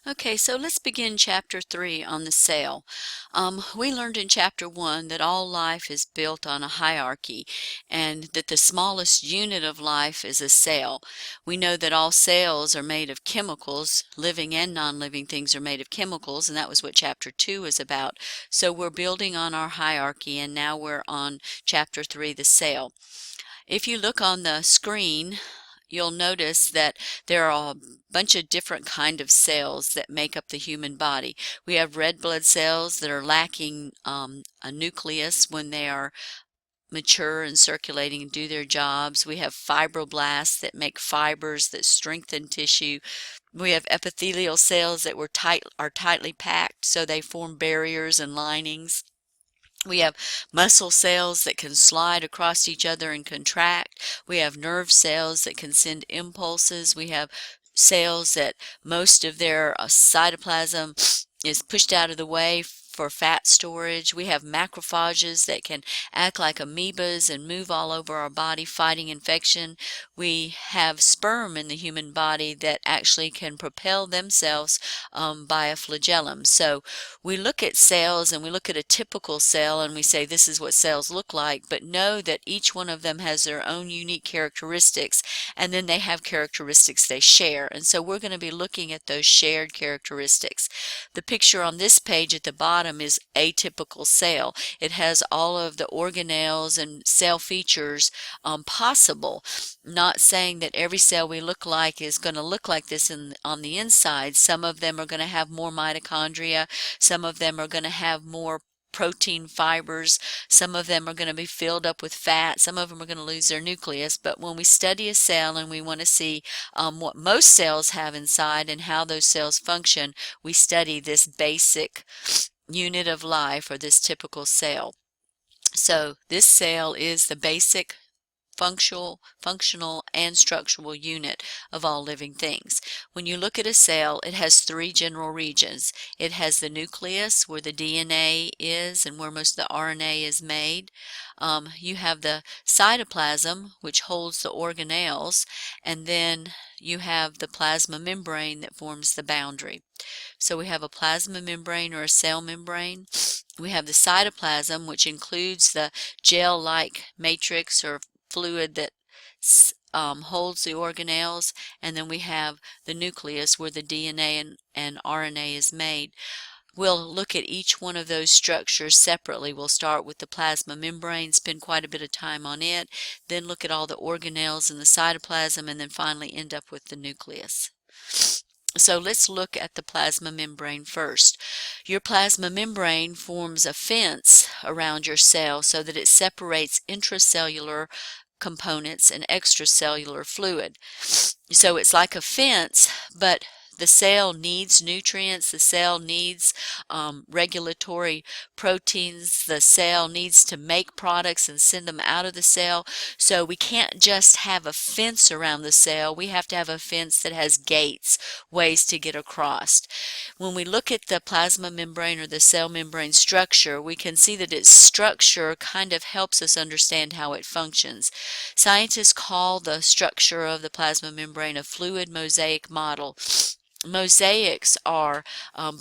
Okay, so let's begin Chapter 3 on the cell. We learned in Chapter 1 that all life is built on a hierarchy and that the smallest unit of life is a cell. We know that all cells are made of chemicals. Living and non-living things are made of chemicals, and that was what Chapter 2 is about. So we're building on our hierarchy, and now we're on Chapter 3, the cell. If you look on the screen, you'll notice that there are a bunch of different kind of cells that make up the human body. We have red blood cells that are lacking a nucleus when they are mature and circulating and do their jobs. We have fibroblasts that make fibers that strengthen tissue. We have epithelial cells that are tightly packed, so they form barriers and linings. We have muscle cells that can slide across each other and contract. We have nerve cells that can send impulses. We have cells that most of their cytoplasm is pushed out of the way for fat storage. We have macrophages that can act like amoebas and move all over our body fighting infection. We have sperm in the human body that actually can propel themselves by a flagellum. So we look at cells and we look at a typical cell and we say this is what cells look like, but know that each one of them has their own unique characteristics, and then they have characteristics they share. And so we're going to be looking at those shared characteristics. The picture on this page at the bottom is a typical cell. It has all of the organelles and cell features possible. Not saying that every cell we look like is going to look like this on the inside. Some of them are going to have more mitochondria. Some of them are going to have more protein fibers. Some of them are going to be filled up with fat. Some of them are going to lose their nucleus. But when we study a cell and we want to see what most cells have inside and how those cells function, we study this basic unit of life, or this typical cell. So this cell is the basic functional and structural unit of all living things. When you look at a cell, it has three general regions. It has the nucleus, where the DNA is and where most of the RNA is made. You have the cytoplasm, which holds the organelles, and then you have the plasma membrane that forms the boundary. So we have a plasma membrane or a cell membrane. We have the cytoplasm, which includes the gel-like matrix or fluid that holds the organelles, and then we have the nucleus where the DNA and RNA is made. We'll look at each one of those structures separately. We'll start with the plasma membrane, spend quite a bit of time on it, then look at all the organelles in the cytoplasm, and then finally end up with the nucleus. So let's look at the plasma membrane first. Your plasma membrane forms a fence around your cell so that it separates intracellular components and extracellular fluid. So it's like a fence, but the cell needs nutrients, the cell needs regulatory proteins, the cell needs to make products and send them out of the cell. So we can't just have a fence around the cell, we have to have a fence that has gates, ways to get across. When we look at the plasma membrane or the cell membrane structure, we can see that its structure kind of helps us understand how it functions. Scientists call the structure of the plasma membrane a fluid mosaic model. Mosaics are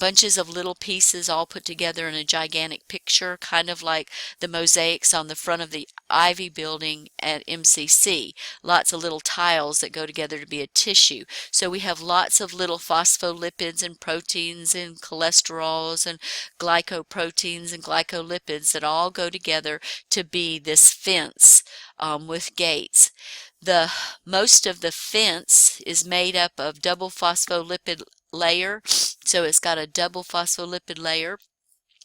bunches of little pieces all put together in a gigantic picture, kind of like the mosaics on the front of the Ivy building at MCC. Lots of little tiles that go together to be a tissue. So we have lots of little phospholipids and proteins and cholesterols and glycoproteins and glycolipids that all go together to be this fence with gates. Most of the fence is made up of double phospholipid layer, so it's got a double phospholipid layer.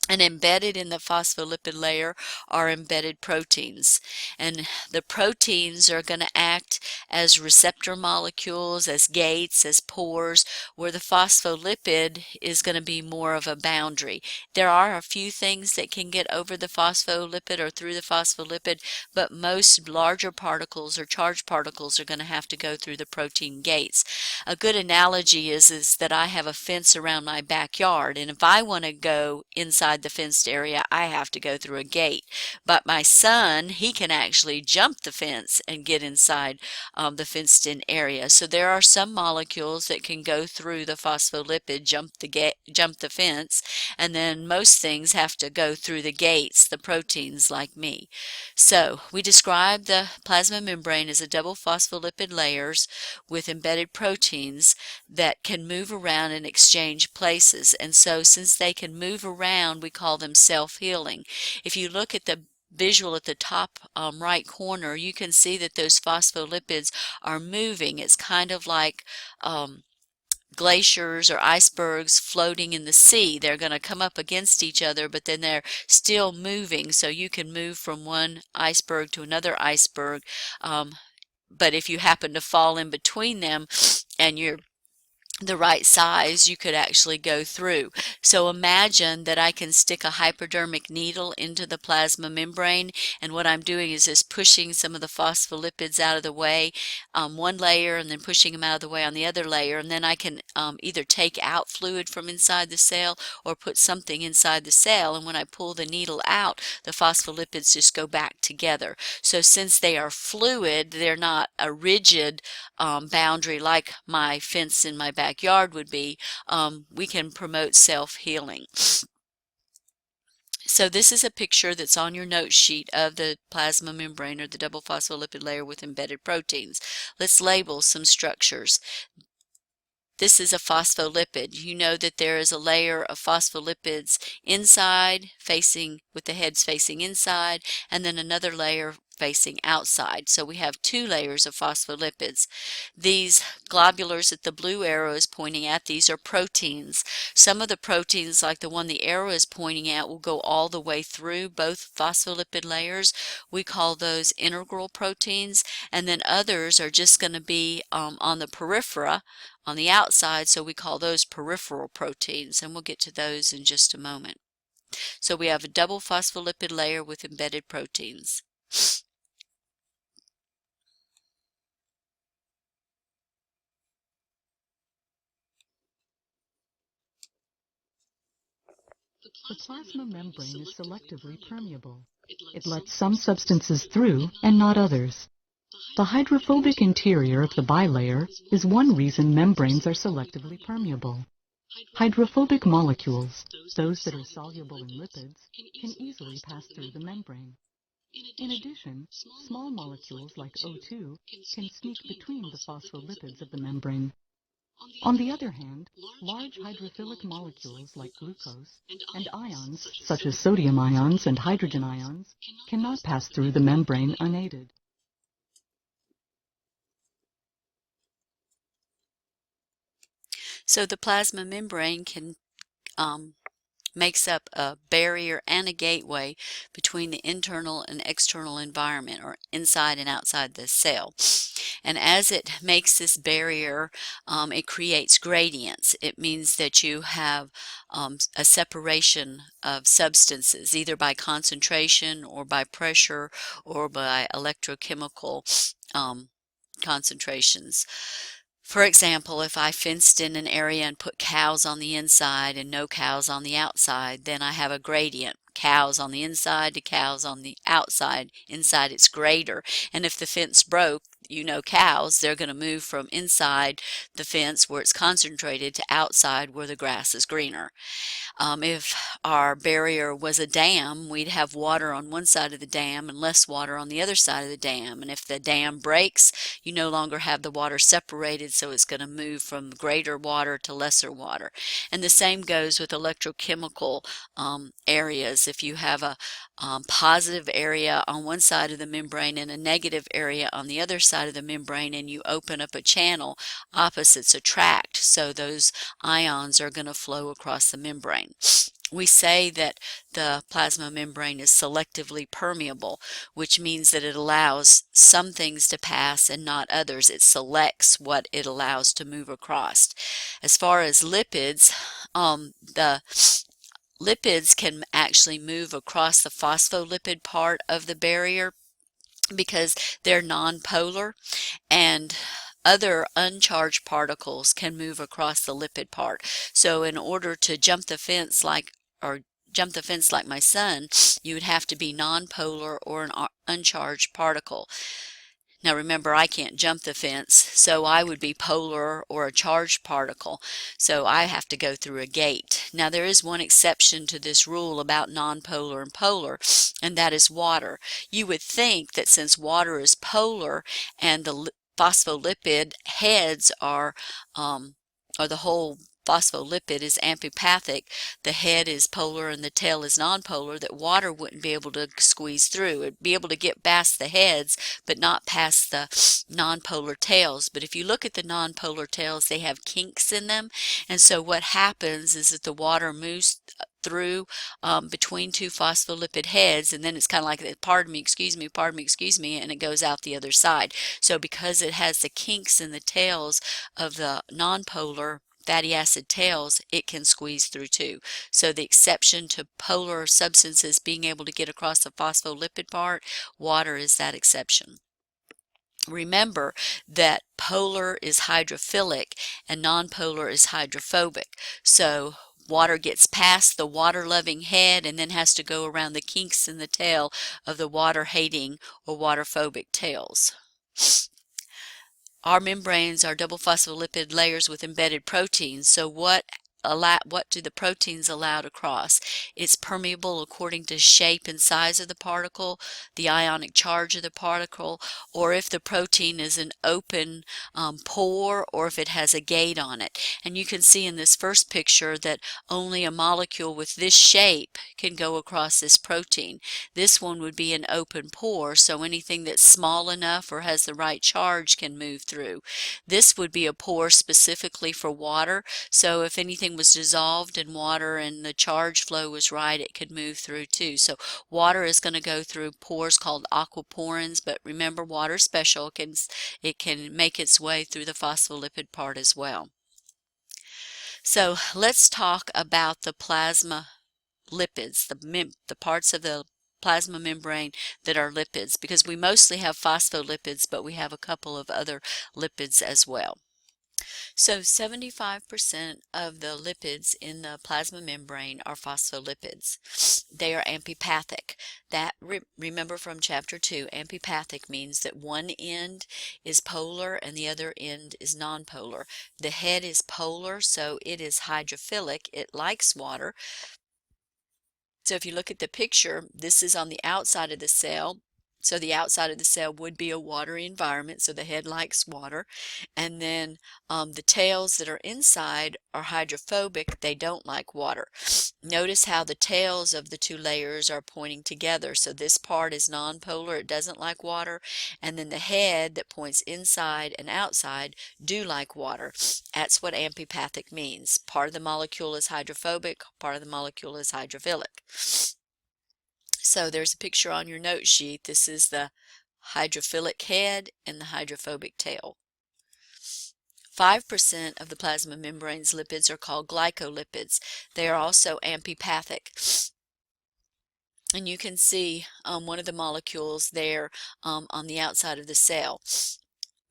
And embedded in the phospholipid layer are embedded proteins. And the proteins are going to act as receptor molecules, as gates, as pores, where the phospholipid is going to be more of a boundary. There are a few things that can get over the phospholipid or through the phospholipid, but most larger particles or charged particles are going to have to go through the protein gates. A good analogy is that I have a fence around my backyard, and if I want to go inside inside the fenced area, I have to go through a gate. But my son, he can actually jump the fence and get inside the fenced-in area. So there are some molecules that can go through the phospholipid, jump the fence, and then most things have to go through the gates, the proteins like me. So we describe the plasma membrane as a double phospholipid layers with embedded proteins that can move around and exchange places. And so since they can move around, we call them self-healing. If you look at the visual at the top right corner, you can see that those phospholipids are moving. It's kind of like glaciers or icebergs floating in the sea. They're going to come up against each other, but then they're still moving, so you can move from one iceberg to another iceberg. But if you happen to fall in between them and you're the right size, you could actually go through. So imagine that I can stick a hypodermic needle into the plasma membrane, and what I'm doing is just pushing some of the phospholipids out of the way, one layer, and then pushing them out of the way on the other layer, and then I can either take out fluid from inside the cell or put something inside the cell, and when I pull the needle out, the phospholipids just go back together. So since they are fluid, they're not a rigid boundary like my fence in my backyard would be. We can promote self-healing. So this is a picture that's on your note sheet of the plasma membrane, or the double phospholipid layer with embedded proteins. Let's label some structures. This is a phospholipid. You know that there is a layer of phospholipids inside, with the heads facing inside, and then another layer facing outside. So we have two layers of phospholipids. These globulars that the blue arrow is pointing at, these are proteins. Some of the proteins, like the one the arrow is pointing at, will go all the way through both phospholipid layers. We call those integral proteins, and then others are just going to be on the periphery, on the outside, so we call those peripheral proteins, and we'll get to those in just a moment. So we have a double phospholipid layer with embedded proteins. The plasma membrane is selectively permeable. It lets some substances through and not others. The hydrophobic interior of the bilayer is one reason membranes are selectively permeable. Hydrophobic molecules, those that are soluble in lipids, can easily pass through the membrane. In addition, small molecules like O2 can sneak between the phospholipids of the membrane. On the other hand, large hydrophilic molecules like glucose and ions, such as sodium ions and hydrogen ions, cannot pass through the membrane unaided. So the plasma membrane makes up a barrier and a gateway between the internal and external environment, or inside and outside the cell. And as it makes this barrier, it creates gradients. It means that you have a separation of substances, either by concentration or by pressure or by electrochemical concentrations. For example, if I fenced in an area and put cows on the inside and no cows on the outside, then I have a gradient. Cows on the inside to cows on the outside. Inside it's greater. And if the fence broke, you know cows, they're going to move from inside the fence where it's concentrated to outside where the grass is greener. If our barrier was a dam, we'd have water on one side of the dam and less water on the other side of the dam. And if the dam breaks, you no longer have the water separated, so it's going to move from greater water to lesser water. And the same goes with electrochemical areas. If you have a positive area on one side of the membrane and a negative area on the other side of the membrane, and you open up a channel, opposites attract, so those ions are going to flow across the membrane. We say that the plasma membrane is selectively permeable, which means that it allows some things to pass and not others. It selects what it allows to move across. As far as lipids, the lipids can actually move across the phospholipid part of the barrier because they're nonpolar, and other uncharged particles can move across the lipid part. So in order to jump the fence or jump the fence like my son, you would have to be nonpolar or an uncharged particle. Now remember, I can't jump the fence, so I would be polar or a charged particle. So I have to go through a gate. Now there is one exception to this rule about nonpolar and polar, and that is water. You would think that since water is polar and the phospholipid heads are, or the whole phospholipid is amphipathic, the head is polar and the tail is nonpolar, that water wouldn't be able to squeeze through. It'd be able to get past the heads, but not past the nonpolar tails. But if you look at the nonpolar tails, they have kinks in them, and so what happens is that the water moves through between two phospholipid heads, and then it's kind of like, pardon me, excuse me, pardon me, excuse me, and it goes out the other side. So because it has the kinks in the tails of the nonpolar fatty acid tails, it can squeeze through too. So the exception to polar substances being able to get across the phospholipid part, water is that exception. Remember that polar is hydrophilic and nonpolar is hydrophobic. So water gets past the water-loving head and then has to go around the kinks in the tail of the water-hating or water-phobic tails. Our membranes are double phospholipid layers with embedded proteins. So what do the proteins allow to cross? It's permeable according to shape and size of the particle, the ionic charge of the particle, or if the protein is an open pore, or if it has a gate on it. And you can see in this first picture that only a molecule with this shape can go across this protein. This one would be an open pore, so anything that's small enough or has the right charge can move through. This would be a pore specifically for water, so if anything was dissolved in water and the charge flow was right, it could move through too. So water is going to go through pores called aquaporins, but remember, water's special. It can make its way through the phospholipid part as well. So let's talk about the plasma lipids, the parts of the plasma membrane that are lipids, because we mostly have phospholipids, but we have a couple of other lipids as well. So 75% of the lipids in the plasma membrane are phospholipids. They are amphipathic. That, remember from Chapter 2, amphipathic means that one end is polar and the other end is nonpolar. The head is polar, so it is hydrophilic. It likes water. So if you look at the picture, this is on the outside of the cell. So the outside of the cell would be a watery environment, so the head likes water. And then the tails that are inside are hydrophobic. They don't like water. Notice how the tails of the two layers are pointing together. So this part is nonpolar. It doesn't like water. And then the head that points inside and outside do like water. That's what amphipathic means. Part of the molecule is hydrophobic. Part of the molecule is hydrophilic. So there's a picture on your note sheet. This is the hydrophilic head and the hydrophobic tail. 5% of the plasma membrane's lipids are called glycolipids. They are also amphipathic. And you can see one of the molecules there on the outside of the cell.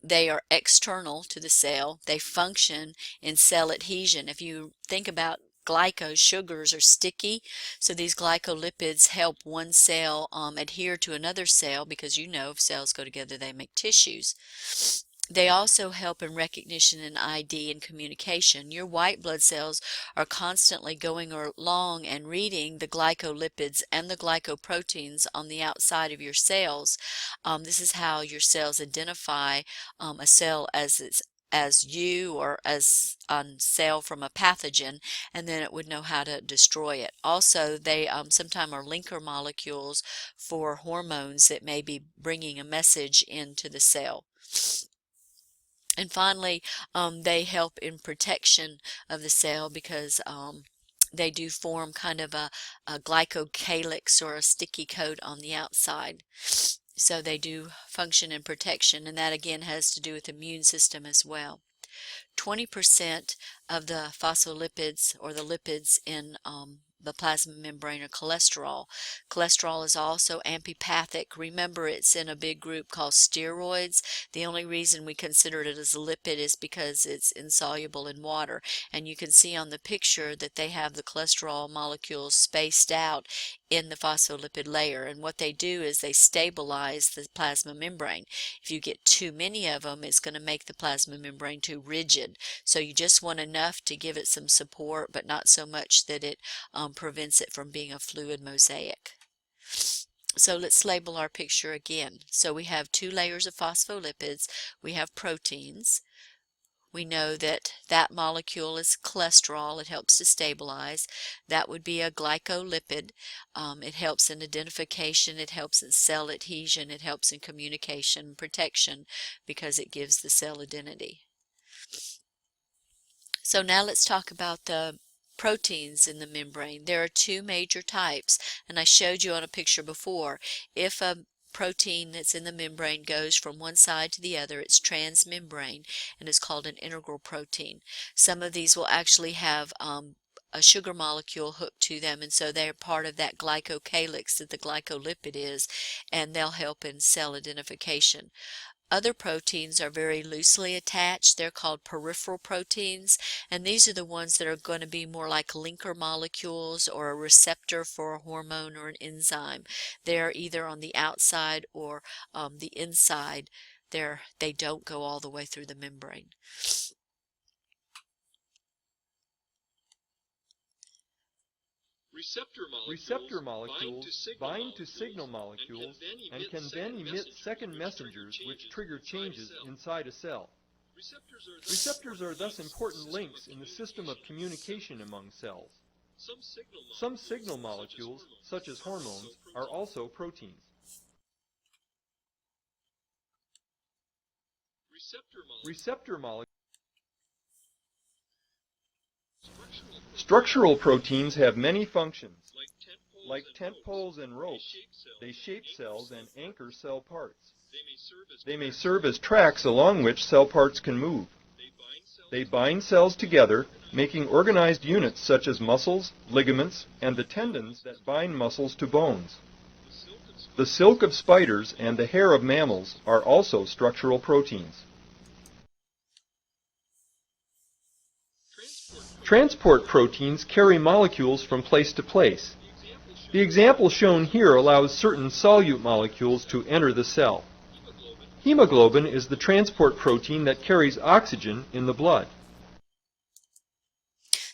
They are external to the cell. They function in cell adhesion. If you think about glycose, sugars are sticky, so these glycolipids help one cell adhere to another cell, because you know if cells go together they make tissues. They also help in recognition and ID and communication. Your white blood cells are constantly going along and reading the glycolipids and the glycoproteins on the outside of your cells. This is how your cells identify a cell as you, or as a cell from a pathogen, and then it would know how to destroy it. Also, they sometimes are linker molecules for hormones that may be bringing a message into the cell. And finally, they help in protection of the cell, because they do form kind of a glycocalyx or a sticky coat on the outside. So they do function in protection, and that again has to do with the immune system as well. 20% of the phospholipids, or the lipids in the plasma membrane are cholesterol. Cholesterol is also amphipathic. Remember, it's in a big group called steroids. The only reason we consider it as a lipid is because it's insoluble in water. And you can see on the picture that they have the cholesterol molecules spaced out in the phospholipid layer. And what they do is they stabilize the plasma membrane. If you get too many of them, it's going to make the plasma membrane too rigid. So you just want enough to give it some support, but not so much that it prevents it from being a fluid mosaic. So let's label our picture again. So we have two layers of phospholipids. We have proteins. We know that that molecule is cholesterol. It helps to stabilize. That would be a glycolipid. It helps in identification. It helps in cell adhesion. It helps in communication protection because it gives the cell identity. So now let's talk about the proteins in the membrane. There are two major types, and I showed you on a picture before. If a protein that's in the membrane goes from one side to the other, it's transmembrane and is called an integral protein. Some of these will actually have a sugar molecule hooked to them, and so they're part of that glycocalyx that the glycolipid is, and they'll help in cell identification. Other proteins are very loosely attached. They're called peripheral proteins, and these are the ones that are going to be more like linker molecules or a receptor for a hormone or an enzyme. They're either on the outside or the inside. They don't go all the way through the membrane. Receptor molecules bind to signal molecules and can then emit second messengers which trigger changes inside a cell. Receptors are thus important links in the system of communication among cells. Some signal molecules, such as hormones, are also proteins. Receptor molecules. Structural proteins have many functions. Like tent poles and ropes, they shape cells and anchor cell parts. They may serve as tracks along which cell parts can move. They bind cells together, making organized units such as muscles, ligaments, and the tendons that bind muscles to bones. The silk of spiders and the hair of mammals are also structural proteins. Transport proteins carry molecules from place to place. The example shown here allows certain solute molecules to enter the cell. Hemoglobin is the transport protein that carries oxygen in the blood.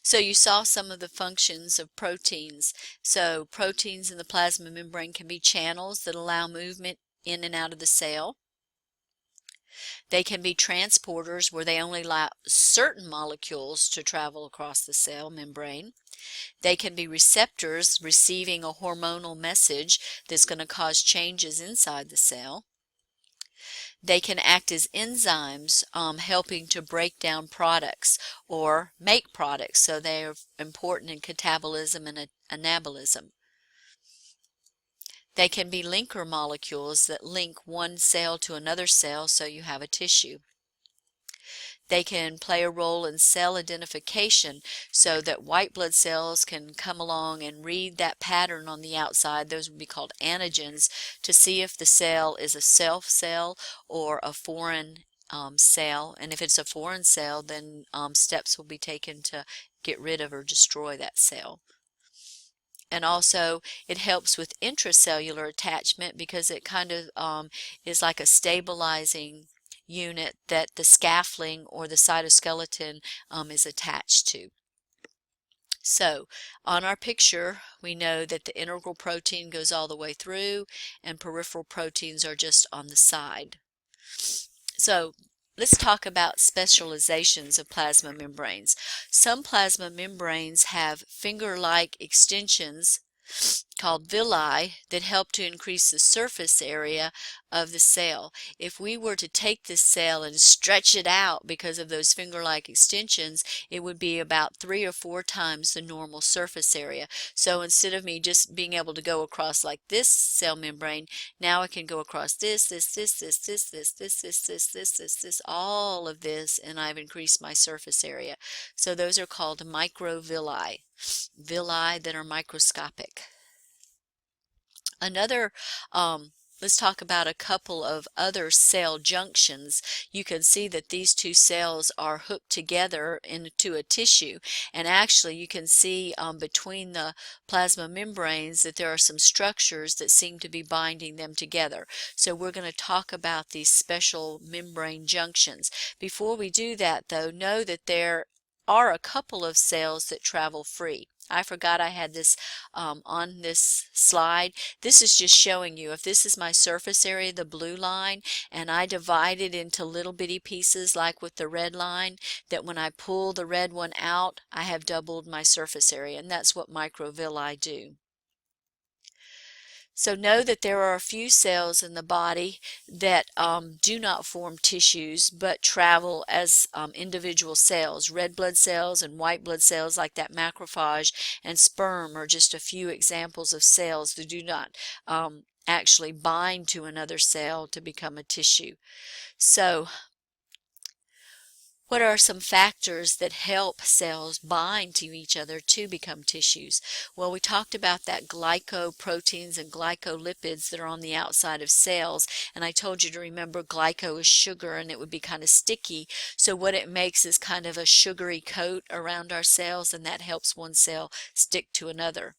So you saw some of the functions of proteins. So proteins in the plasma membrane can be channels that allow movement in and out of the cell. They can be transporters where they only allow certain molecules to travel across the cell membrane. They can be receptors receiving a hormonal message that's going to cause changes inside the cell. They can act as enzymes, helping to break down products or make products, so they are important in catabolism and anabolism. They can be linker molecules that link one cell to another cell so you have a tissue. They can play a role in cell identification so that white blood cells can come along and read that pattern on the outside. Those would be called antigens to see if the cell is a self cell or a foreign cell. And if it's a foreign cell, then steps will be taken to get rid of or destroy that cell. And also it helps with intracellular attachment because it kind of is like a stabilizing unit that the scaffolding or the cytoskeleton is attached to. So on our picture we know that the integral protein goes all the way through and peripheral proteins are just on the side. So let's talk about specializations of plasma membranes. Some plasma membranes have finger-like extensions called villi that help to increase the surface area of the cell. If we were to take this cell and stretch it out because of those finger-like extensions, it would be about 3 or 4 times the normal surface area. So instead of me just being able to go across like this cell membrane, now I can go across this, all of this, and I've increased my surface area. So those are called microvilli, villi that are microscopic. Let's talk about a couple of other cell junctions. You can see that these two cells are hooked together into a tissue, and actually you can see between the plasma membranes that there are some structures that seem to be binding them together. So we're going to talk about these special membrane junctions. Before we do that, though, know that there are a couple of cells that travel free. I forgot I had this on this slide. This is just showing you if this is my surface area, the blue line, and I divide it into little bitty pieces like with the red line, that when I pull the red one out, I have doubled my surface area, and that's what microvilli do. So know that there are a few cells in the body that do not form tissues but travel as individual cells. Red blood cells and white blood cells like that macrophage and sperm are just a few examples of cells that do not actually bind to another cell to become a tissue. So what are some factors that help cells bind to each other to become tissues? Well, we talked about that glycoproteins and glycolipids that are on the outside of cells, and I told you to remember glyco is sugar and it would be kind of sticky. So what it makes is kind of a sugary coat around our cells, and that helps one cell stick to another.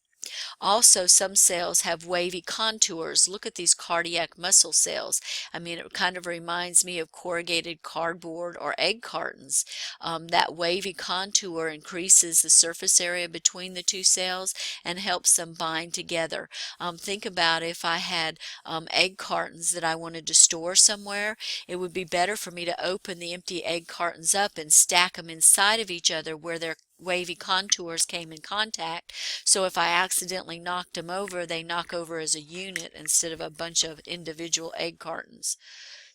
Also, some cells have wavy contours. Look at these cardiac muscle cells. I mean, it kind of reminds me of corrugated cardboard or egg cartons. That wavy contour increases the surface area between the two cells and helps them bind together. Think about if I had egg cartons that I wanted to store somewhere. It would be better for me to open the empty egg cartons up and stack them inside of each other where their wavy contours came in contact. So if I accidentally knocked them over, they knock over as a unit instead of a bunch of individual egg cartons.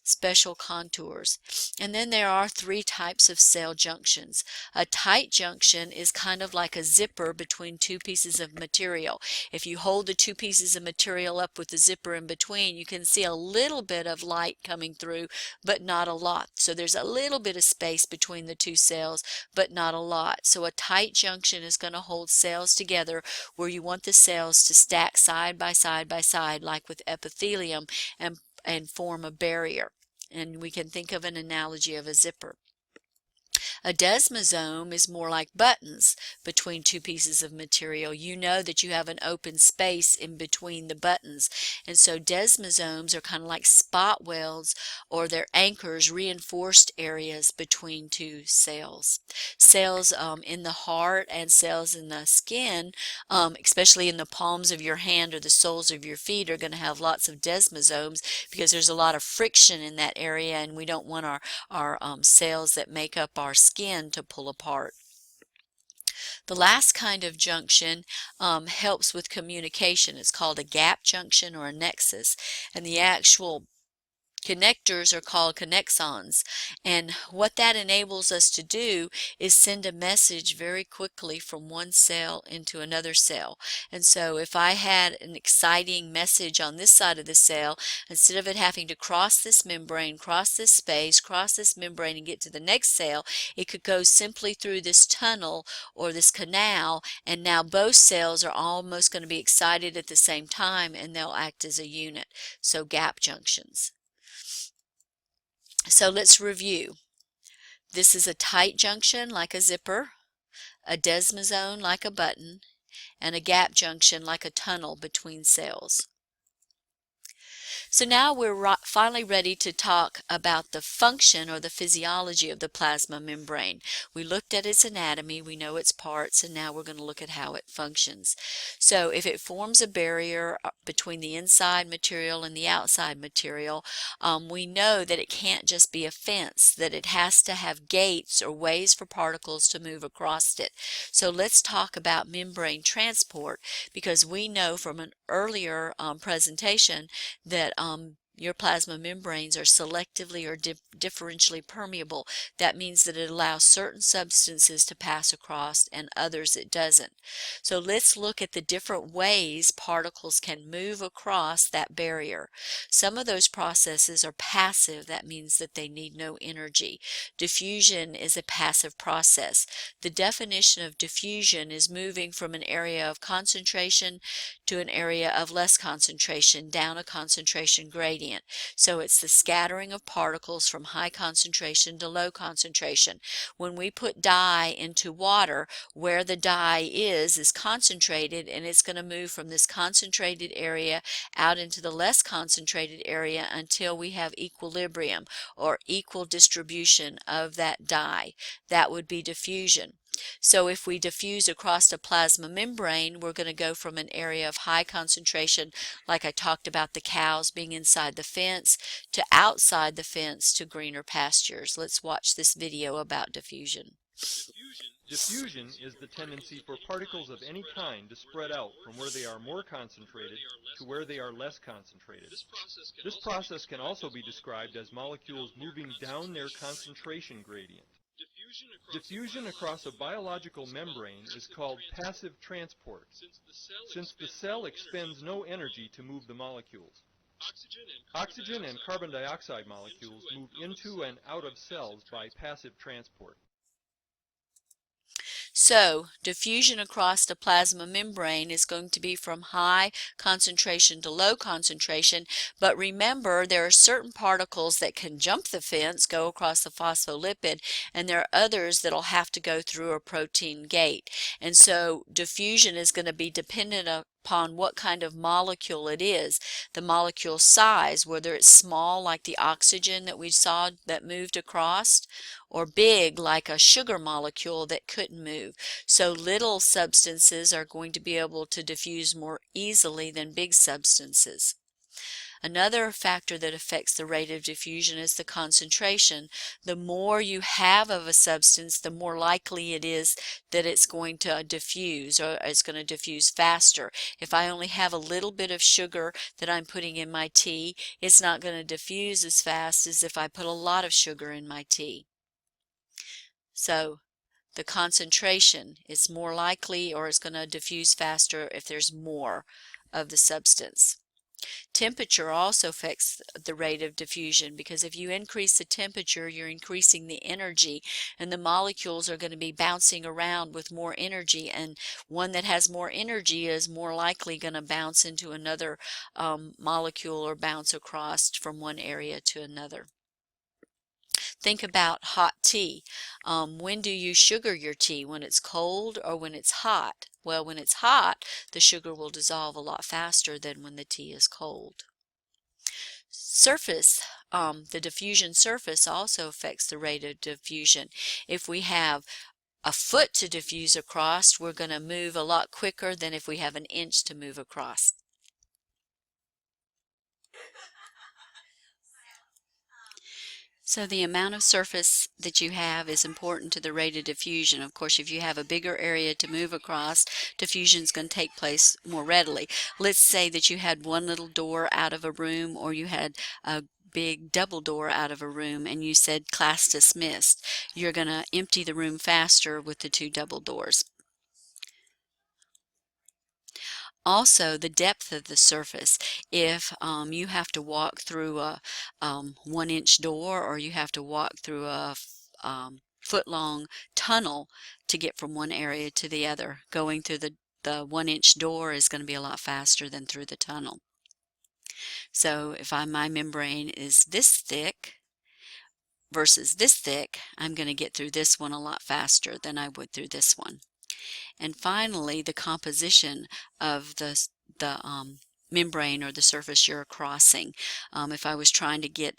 Special contours. And then there are 3 types of cell junctions. A tight junction is kind of like a zipper between 2 pieces of material. If you hold the 2 pieces of material up with the zipper in between, you can see a little bit of light coming through, but not a lot. So there's a little bit of space between the 2 cells, but not a lot. So a tight junction is going to hold cells together where you want the cells to stack side by side like with epithelium and form a barrier. And we can think of an analogy of a zipper. A desmosome is more like buttons between 2 pieces of material. You know that you have an open space in between the buttons, and so desmosomes are kind of like spot welds, or they're anchors, reinforced areas between 2 cells. Cells in the heart and cells in the skin, especially in the palms of your hand or the soles of your feet, are going to have lots of desmosomes because there's a lot of friction in that area, and we don't want our cells that make up our skin to pull apart. The last kind of junction helps with communication. It's called a gap junction or a nexus, and the actual connectors are called connexons, and what that enables us to do is send a message very quickly from one cell into another cell. And so if I had an exciting message on this side of the cell, instead of it having to cross this membrane, cross this space, cross this membrane and get to the next cell, it could go simply through this tunnel or this canal, and now both cells are almost going to be excited at the same time, and they'll act as a unit. So gap junctions. So let's review. This is a tight junction like a zipper, a desmosome like a button, and a gap junction like a tunnel between cells. So now we're finally ready to talk about the function or the physiology of the plasma membrane. We looked at its anatomy, we know its parts, and now we're going to look at how it functions. So if it forms a barrier between the inside material and the outside material, we know that it can't just be a fence, that it has to have gates or ways for particles to move across it. So let's talk about membrane transport, because we know from an earlier presentation that your plasma membranes are selectively or differentially permeable. That means that it allows certain substances to pass across and others it doesn't. So let's look at the different ways particles can move across that barrier. Some of those processes are passive. That means that they need no energy. Diffusion is a passive process. The definition of diffusion is moving from an area of concentration to an area of less concentration down a concentration gradient. So it's the scattering of particles from high concentration to low concentration. When we put dye into water, where the dye is concentrated, and it's going to move from this concentrated area out into the less concentrated area until we have equilibrium or equal distribution of that dye. That would be diffusion. So if we diffuse across a plasma membrane, we're going to go from an area of high concentration, like I talked about the cows being inside the fence, to outside the fence to greener pastures. Let's watch this video about diffusion. Diffusion is the tendency for particles of any kind to spread out from where they are more concentrated to where they are less concentrated. This process can also be described as molecules moving down their concentration gradient. Diffusion across a biological membrane is called passive transport, since the cell expends no energy to move the molecules. Oxygen and carbon dioxide molecules move into and out of cells by passive transport. So, diffusion across the plasma membrane is going to be from high concentration to low concentration, but remember there are certain particles that can jump the fence, go across the phospholipid, and there are others that will have to go through a protein gate. And so diffusion is going to be dependent upon what kind of molecule it is, the molecule size, whether it's small like the oxygen that we saw that moved across, or big like a sugar molecule that couldn't move. So little substances are going to be able to diffuse more easily than big substances. Another factor that affects the rate of diffusion is the concentration. The more you have of a substance, the more likely it is that it's going to diffuse, or it's going to diffuse faster. If I only have a little bit of sugar that I'm putting in my tea, it's not going to diffuse as fast as if I put a lot of sugar in my tea. So the concentration is more likely, or it's going to diffuse faster if there's more of the substance. Temperature also affects the rate of diffusion, because if you increase the temperature, you're increasing the energy, and the molecules are going to be bouncing around with more energy, and one that has more energy is more likely going to bounce into another molecule or bounce across from one area to another. Think about hot tea. When do you sugar your tea? When it's cold or when it's hot? Well, when it's hot, the sugar will dissolve a lot faster than when the tea is cold. Surface, the diffusion surface also affects the rate of diffusion. If we have a foot to diffuse across, we're going to move a lot quicker than if we have an inch to move across. So the amount of surface that you have is important to the rate of diffusion. Of course, if you have a bigger area to move across, diffusion is going to take place more readily. Let's say that you had one little door out of a room, or you had a big double door out of a room, and you said class dismissed. You're going to empty the room faster with the two double doors. Also, the depth of the surface. If you have to walk through a 1-inch door, or you have to walk through a foot-long tunnel to get from one area to the other, going through the 1-inch door is going to be a lot faster than through the tunnel. So if my membrane is this thick versus this thick, I'm going to get through this one a lot faster than I would through this one. And finally, the composition of the membrane or the surface you're crossing. If I was trying to get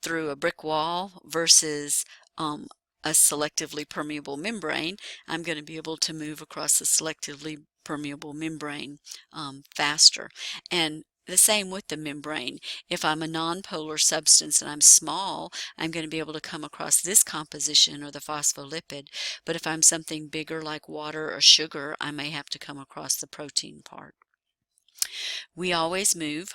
through a brick wall versus a selectively permeable membrane, I'm going to be able to move across the selectively permeable membrane faster. And the same with the membrane. If I'm a nonpolar substance and I'm small, I'm going to be able to come across this composition or the phospholipid. But if I'm something bigger like water or sugar, I may have to come across the protein part. We always move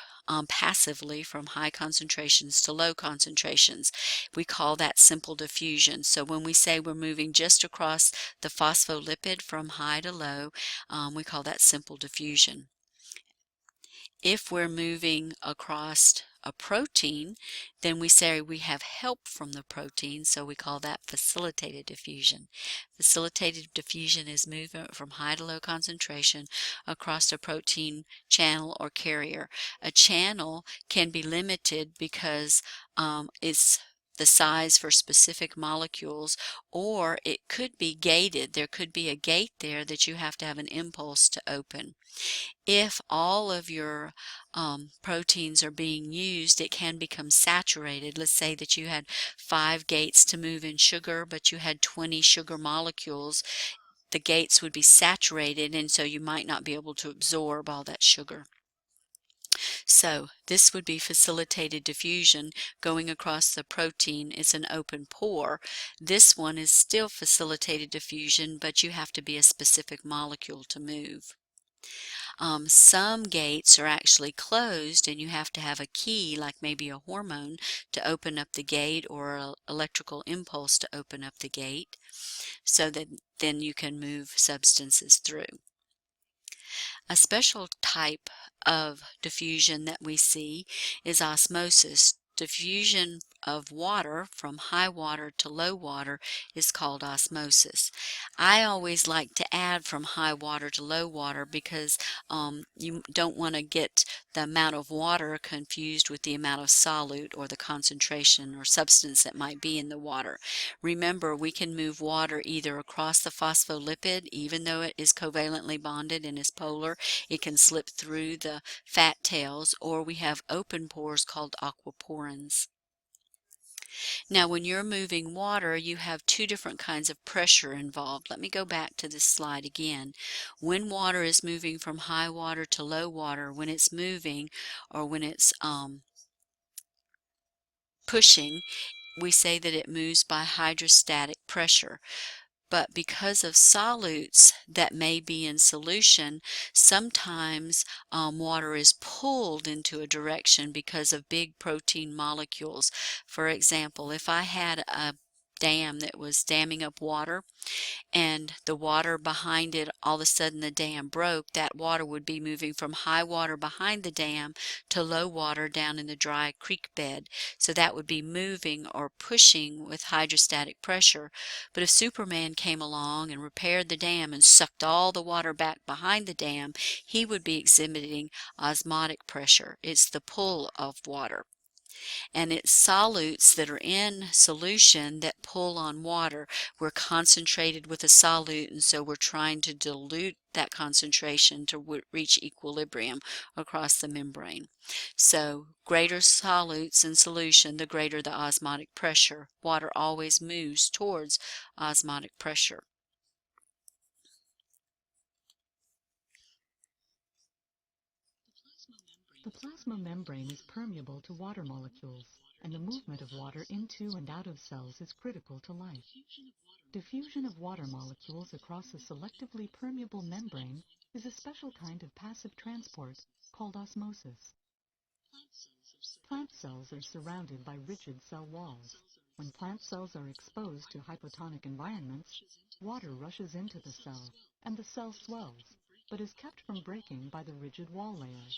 passively from high concentrations to low concentrations. We call that simple diffusion. So when we say we're moving just across the phospholipid from high to low, we call that simple diffusion. If we're moving across a protein, then we say we have help from the protein, so we call that facilitated diffusion. Facilitated diffusion is movement from high to low concentration across a protein channel or carrier. A channel can be limited because it's the size for specific molecules, or it could be gated. There could be a gate there that you have to have an impulse to open. If all of your proteins are being used, it can become saturated. Let's say that you had 5 gates to move in sugar, but you had 20 sugar molecules. The gates would be saturated, and so you might not be able to absorb all that sugar. So this would be facilitated diffusion going across the protein. It's an open pore. This one is still facilitated diffusion, but you have to be a specific molecule to move. Some gates are actually closed and you have to have a key, like maybe a hormone, to open up the gate or an electrical impulse to open up the gate, so that then you can move substances through. A special type of diffusion that we see is osmosis. Diffusion of water from high water to low water is called osmosis. I always like to add from high water to low water because you don't want to get the amount of water confused with the amount of solute or the concentration or substance that might be in the water. Remember, we can move water either across the phospholipid, even though it is covalently bonded and is polar, it can slip through the fat tails, or we have open pores called aquaporins. Now, when you're moving water, you have 2 different kinds of pressure involved. Let me go back to this slide again. When water is moving from high water to low water, when it's moving or when it's pushing, we say that it moves by hydrostatic pressure. But because of solutes that may be in solution, sometimes water is pulled into a direction because of big protein molecules. For example, if I had a dam that was damming up water, and the water behind it, all of a sudden the dam broke, that water would be moving from high water behind the dam to low water down in the dry creek bed. So that would be moving or pushing with hydrostatic pressure. But if Superman came along and repaired the dam and sucked all the water back behind the dam, he would be exhibiting osmotic pressure. It's the pull of water. And it's solutes that are in solution that pull on water. We're concentrated with a solute, and so we're trying to dilute that concentration to reach equilibrium across the membrane. So greater solutes in solution, the greater the osmotic pressure. Water always moves towards osmotic pressure. The plasma membrane is permeable to water molecules, and the movement of water into and out of cells is critical to life. Diffusion of water molecules across a selectively permeable membrane is a special kind of passive transport called osmosis. Plant cells are surrounded by rigid cell walls. When plant cells are exposed to hypotonic environments, water rushes into the cell, and the cell swells, but is kept from breaking by the rigid wall layer.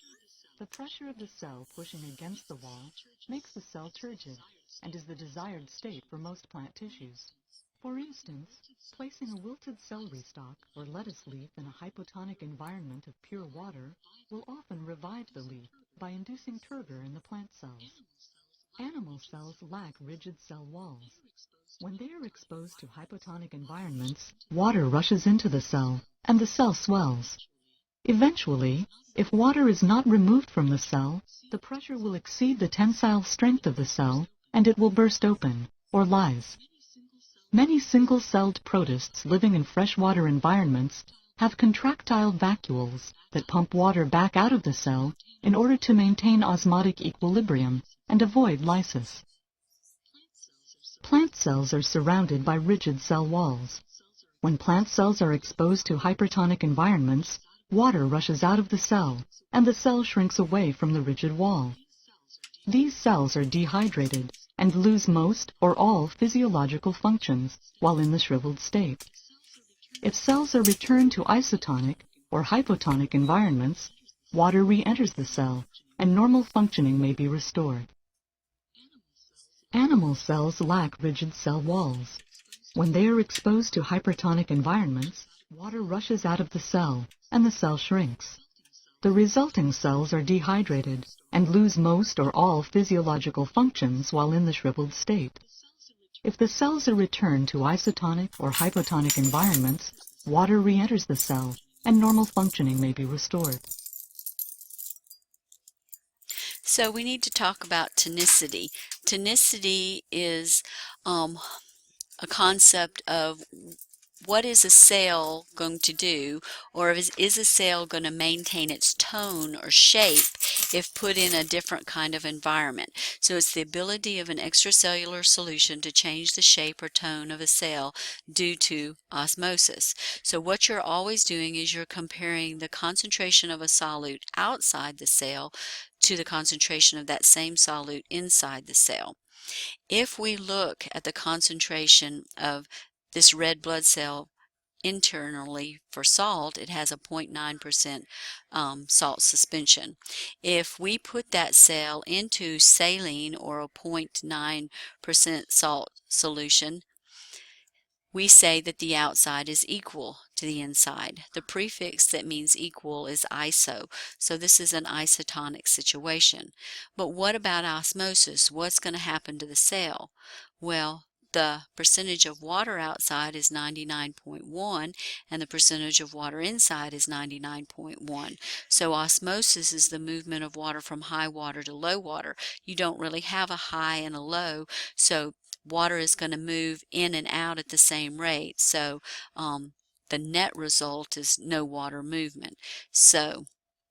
The pressure of the cell pushing against the wall makes the cell turgid and is the desired state for most plant tissues. For instance, placing a wilted celery stalk or lettuce leaf in a hypotonic environment of pure water will often revive the leaf by inducing turgor in the plant cells. Animal cells lack rigid cell walls. When they are exposed to hypotonic environments, water rushes into the cell, and the cell swells. Eventually, if water is not removed from the cell, the pressure will exceed the tensile strength of the cell and it will burst open, or lyse. Many single-celled protists living in freshwater environments have contractile vacuoles that pump water back out of the cell in order to maintain osmotic equilibrium and avoid lysis. Plant cells are surrounded by rigid cell walls. When plant cells are exposed to hypertonic environments, water rushes out of the cell, and the cell shrinks away from the rigid wall. These cells are dehydrated and lose most or all physiological functions while in the shriveled state. If cells are returned to isotonic or hypotonic environments, water re-enters the cell, and normal functioning may be restored. Animal cells lack rigid cell walls. When they are exposed to hypertonic environments, water rushes out of the cell, and the cell shrinks. The resulting cells are dehydrated and lose most or all physiological functions while in the shriveled state. If the cells are returned to isotonic or hypotonic environments, water re-enters the cell, and normal functioning may be restored. So we need to talk about tonicity. Tonicity is a concept of what is a cell going to do, or is a cell going to maintain its tone or shape if put in a different kind of environment. So it's the ability of an extracellular solution to change the shape or tone of a cell due to osmosis. So what you're always doing is you're comparing the concentration of a solute outside the cell to the concentration of that same solute inside the cell. If we look at the concentration of this red blood cell internally for salt, it has a 0.9% salt suspension. If we put that cell into saline or a 0.9% salt solution, we say that the outside is equal to the inside. The prefix that means equal is iso, so this is an isotonic situation. But what about osmosis? What's going to happen to the cell? Well, the percentage of water outside is 99.1 and the percentage of water inside is 99.1. So osmosis is the movement of water from high water to low water. You don't really have a high and a low, so water is going to move in and out at the same rate. So the net result is no water movement. So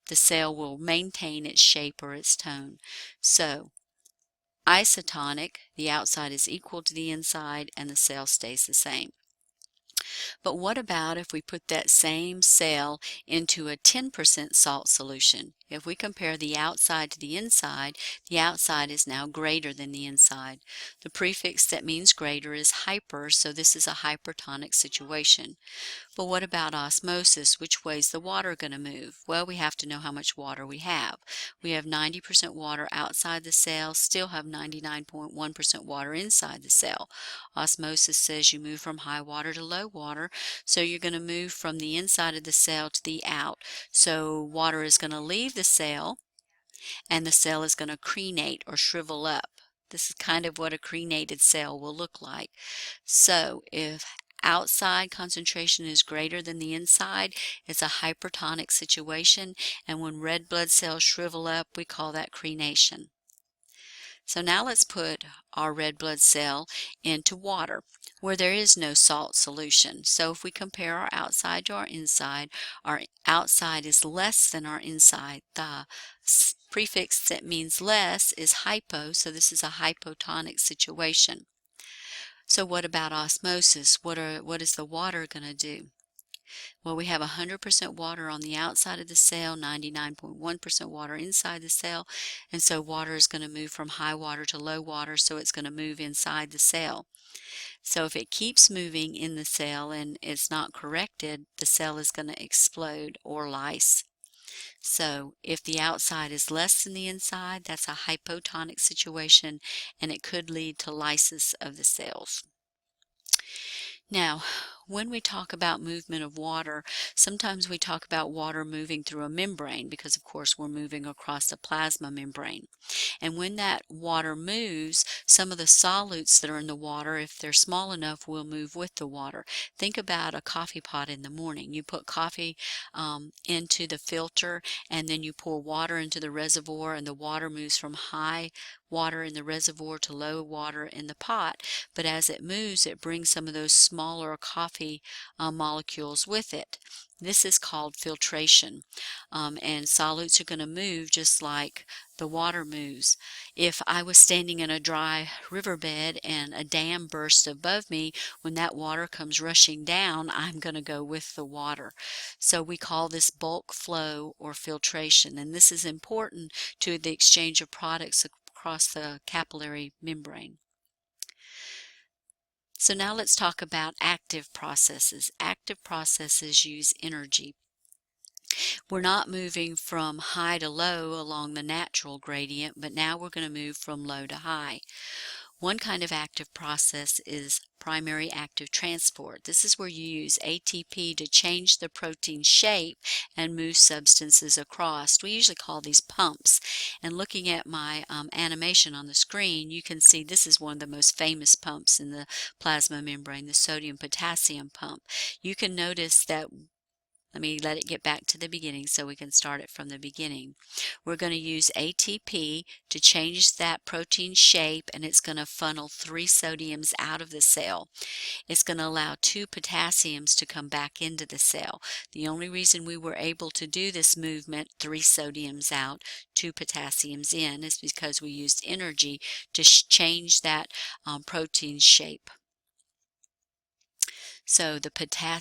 the cell will maintain its shape or its tone. So isotonic, the outside is equal to the inside and the cell stays the same. But what about if we put that same cell into a 10% salt solution? If we compare the outside to the outside is now greater than the inside. The prefix that means greater is hyper, so this is a hypertonic situation. But what about osmosis? Which way is the water going to move? Well, we have to know how much water we have. We have 90% water outside the cell, still have 99.1% water inside the cell. Osmosis says you move from high water to low water, so you're going to move from the inside of the cell to the out. So water is going to leave the cell, and the cell is going to crenate or shrivel up. This is kind of what a crenated cell will look like. So if outside concentration is greater than the inside, it's a hypertonic situation, and when red blood cells shrivel up, we call that crenation. So now let's put our red blood cell into water where there is no salt solution. So if we compare our outside to our outside is less than our inside. The prefix that means less is hypo, so this is a hypotonic situation. So what about osmosis? What is the water going to do? Well, we have 100% water on the outside of the cell, 99.1% water inside the cell, and so water is going to move from high water to low water, so it's going to move inside the cell. So if it keeps moving in the cell and it's not corrected, the cell is going to explode or lyse. So if the outside is less than the inside, that's a hypotonic situation, and it could lead to lysis of the cells. Now, when we talk about movement of water, sometimes we talk about water moving through a membrane because, of course, we're moving across a plasma membrane. And when that water moves, some of the solutes that are in the water, if they're small enough, will move with the water. Think about a coffee pot in the morning. You put coffee into the filter, and then you pour water into the reservoir, and the water moves from high water in the reservoir to low water in the pot. But as it moves, it brings some of those smaller coffee molecules with it. This is called filtration, and solutes are going to move just like the water moves. If I was standing in a dry riverbed and a dam bursts above me, when that water comes rushing down, I'm going to go with the water. So we call this bulk flow or filtration, and this is important to the exchange of products across the capillary membrane. So now let's talk about active processes. Active processes use energy. We're not moving from high to low along the natural gradient, but now we're going to move from low to high. One kind of active process is primary active transport. This is where you use ATP to change the protein shape and move substances across. We usually call these pumps. And looking at my animation on the screen, you can see this is one of the most famous pumps in the plasma membrane, the sodium-potassium pump. You can notice that. Let me let it get back to the beginning so we can start it from the beginning. We're going to use ATP to change that protein shape, and it's going to funnel 3 sodiums out of the cell. It's going to allow 2 potassiums to come back into the cell. The only reason we were able to do this movement, 3 sodiums out, 2 potassiums in, is because we used energy to change that protein shape. So the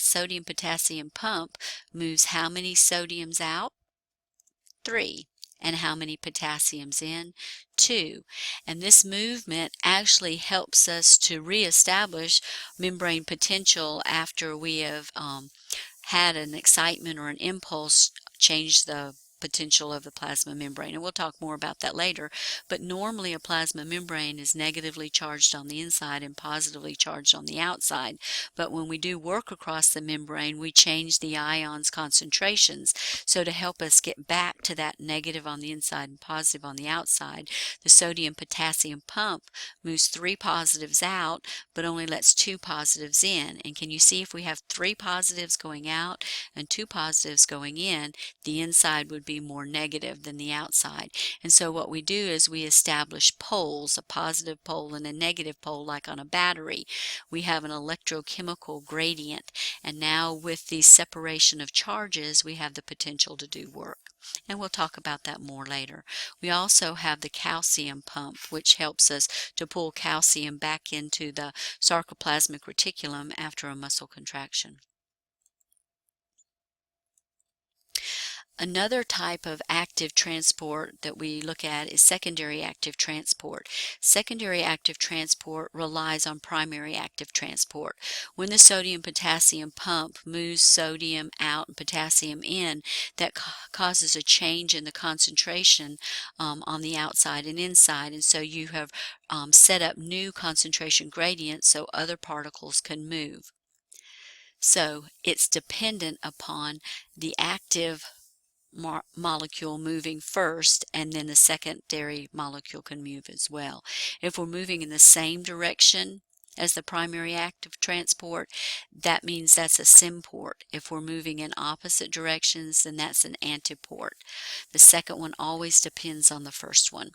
sodium-potassium pump moves how many sodiums out? 3. And how many potassiums in? 2. And this movement actually helps us to reestablish membrane potential after we have had an excitement or an impulse change the potential of the plasma membrane, and we'll talk more about that later. But normally a plasma membrane is negatively charged on the inside and positively charged on the outside. But when we do work across the membrane, we change the ions concentrations. So to help us get back to that negative on the inside and positive on the outside, the sodium-potassium pump moves 3 positives out but only lets 2 positives in. And can you see, if we have 3 positives going out and 2 positives going in, the inside would be more negative than the outside. And so what we do is we establish poles, a positive pole and a negative pole, like on a battery. We have an electrochemical gradient, and now with the separation of charges, we have the potential to do work. And we'll talk about that more later. We also have the calcium pump, which helps us to pull calcium back into the sarcoplasmic reticulum after a muscle contraction. Another type of active transport that we look at is secondary active transport. Secondary active transport relies on primary active transport. When the sodium-potassium pump moves sodium out and potassium in, that causes a change in the concentration on the outside and inside, and so you have set up new concentration gradients so other particles can move. So it's dependent upon the active molecule moving first, and then the secondary molecule can move as well. If we're moving in the same direction as the primary active transport, that means that's a symport. If we're moving in opposite directions, then that's an antiport. The second one always depends on the first one.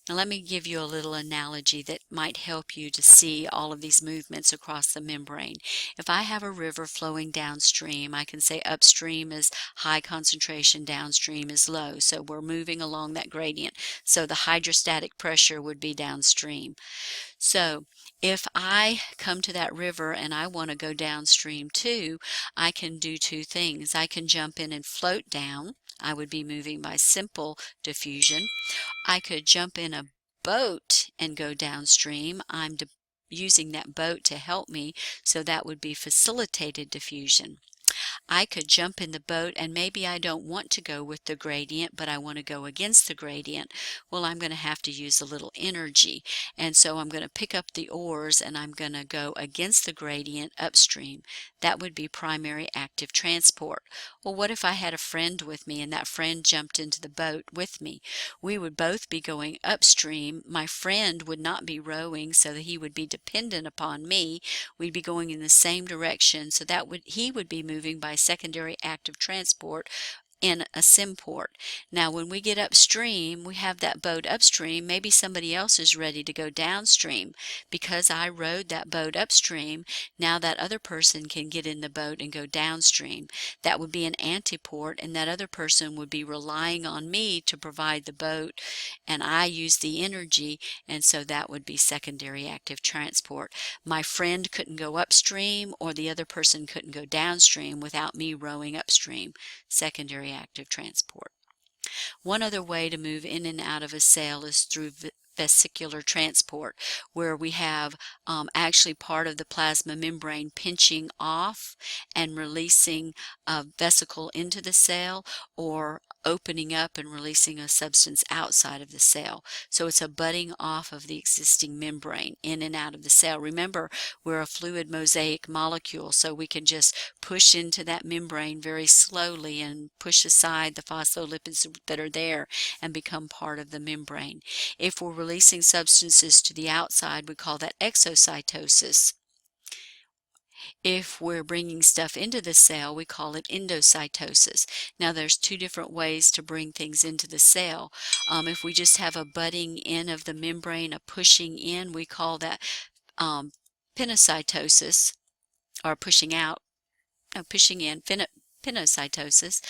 Now let me give you a little analogy that might help you to see all of these movements across the membrane. If I have a river flowing downstream, I can say upstream is high concentration, downstream is low. So we're moving along that gradient. So the hydrostatic pressure would be downstream. So if I come to that river and I want to go downstream too, I can do 2 things. I can jump in and float down. I would be moving by simple diffusion. I could jump in a boat and go downstream. I'm using that boat to help me, so that would be facilitated diffusion. I could jump in the boat and maybe I don't want to go with the gradient, but I want to go against the gradient. Well, I'm going to have to use a little energy. And so I'm going to pick up the oars and I'm going to go against the gradient upstream. That would be primary active transport. Well, what if I had a friend with me and that friend jumped into the boat with me? We would both be going upstream. My friend would not be rowing, so that he would be dependent upon me. We'd be going in the same direction, so that he would be moving by secondary active transport in a symport. Now, when we get upstream, we have that boat upstream. Maybe somebody else is ready to go downstream. Because I rowed that boat upstream, now that other person can get in the boat and go downstream. That would be an antiport, and that other person would be relying on me to provide the boat, and I use the energy, and so that would be secondary active transport. My friend couldn't go upstream, or the other person couldn't go downstream without me rowing upstream. Secondary active transport. One other way to move in and out of a sail is through vesicular transport, where we have actually part of the plasma membrane pinching off and releasing a vesicle into the sail, or opening up and releasing a substance outside of the sail. So it's a budding off of the existing membrane in and out of the sail. Remember, we're a fluid mosaic molecule, so we can just push into that membrane very slowly and push aside the phospholipids that are there and become part of the membrane. If we're releasing substances to the outside, we call that exocytosis. If we're bringing stuff into the cell, we call it endocytosis. Now, there's two different ways to bring things into the cell. If we just have a budding in of the membrane, a pushing in, we call that pinocytosis, or pushing out, pushing in, pinocytosis.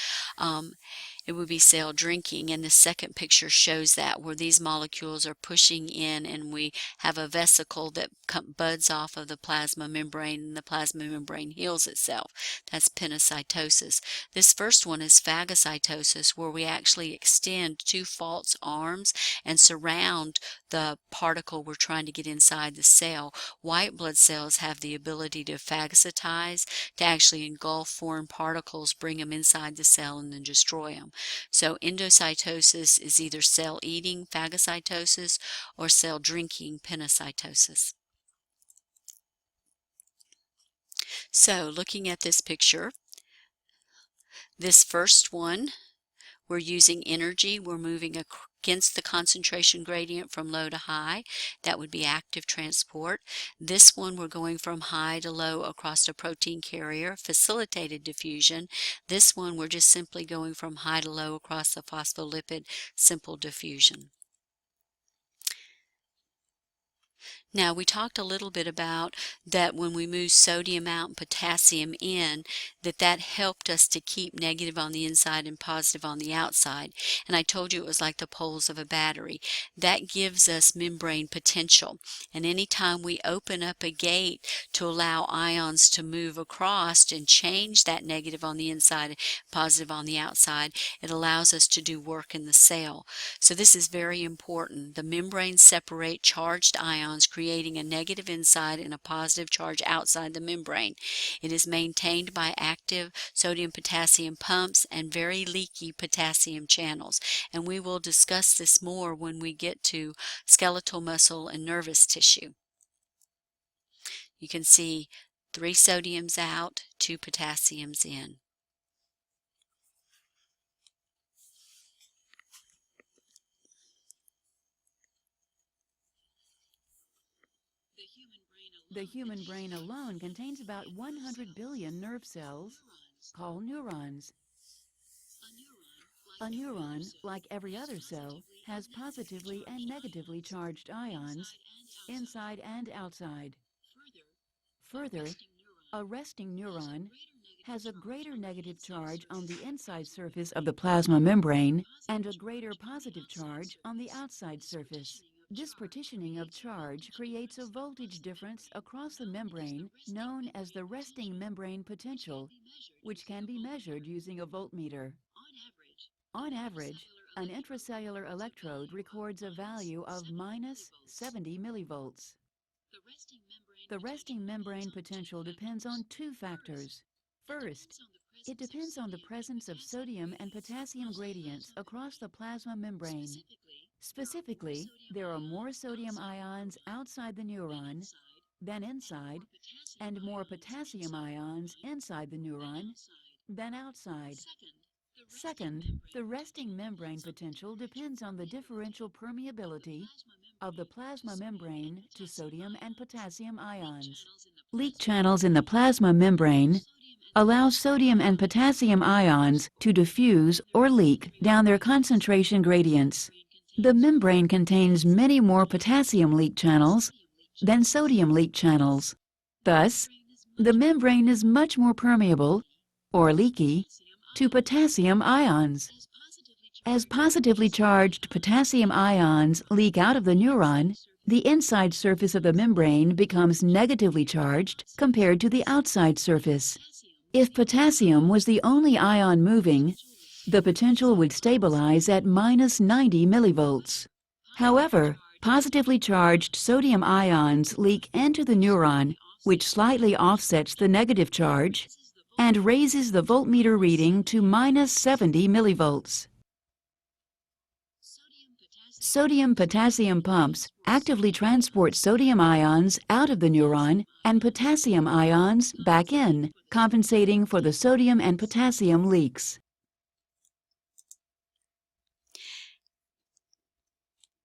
It would be cell drinking, and the second picture shows that, where these molecules are pushing in and we have a vesicle that buds off of the plasma membrane, and the plasma membrane heals itself. That's pinocytosis. This first one is phagocytosis, where we actually extend two false arms and surround the particle we're trying to get inside the cell. White blood cells have the ability to phagocytize, to actually engulf foreign particles, bring them inside the cell, and then destroy them. So endocytosis is either cell-eating phagocytosis or cell-drinking pinocytosis. So looking at this picture, this first one, we're using energy. We're moving against the concentration gradient from low to high. That would be active transport. This one, we're going from high to low across a protein carrier, facilitated diffusion. This one, we're just simply going from high to low across the phospholipid, simple diffusion. Now, we talked a little bit about that when we move sodium out and potassium in, that helped us to keep negative on the inside and positive on the outside. And I told you it was like the poles of a battery. That gives us membrane potential. And anytime we open up a gate to allow ions to move across and change that negative on the inside, positive on the outside, it allows us to do work in the cell. So this is very important. The membranes separate charged ions, creating a negative inside and a positive charge outside the membrane. It is maintained by active sodium-potassium pumps and very leaky potassium channels. And we will discuss this more when we get to skeletal muscle and nervous tissue. You can see 3 sodiums out, 2 potassiums in. The human brain alone contains about 100 billion nerve cells, called neurons. A neuron, like every other cell, has positively and negatively charged ions inside and outside. Further, a resting neuron has a greater negative charge on the inside surface of the plasma membrane and a greater positive charge on the outside surface. This partitioning of charge creates a voltage difference across the membrane known as the resting membrane potential, which can be measured using a voltmeter. On average, an intracellular electrode records a value of minus 70 millivolts. The resting membrane potential depends on 2 factors. First, it depends on the presence of sodium and potassium gradients across the plasma membrane. Specifically, there are more sodium ions outside the neuron than inside, and more potassium ions inside the neuron than outside. Second, the resting membrane potential depends on the differential permeability of the plasma membrane to sodium and potassium ions. Leak channels in the plasma membrane allow sodium and potassium ions to diffuse or leak down their concentration gradients. The membrane contains many more potassium leak channels than sodium leak channels. Thus, the membrane is much more permeable, or leaky, to potassium ions. As positively charged potassium ions leak out of the neuron, the inside surface of the membrane becomes negatively charged compared to the outside surface. If potassium was the only ion moving, the potential would stabilize at -90 millivolts. However, positively charged sodium ions leak into the neuron, which slightly offsets the negative charge and raises the voltmeter reading to -70 millivolts. Sodium-potassium pumps actively transport sodium ions out of the neuron and potassium ions back in, compensating for the sodium and potassium leaks.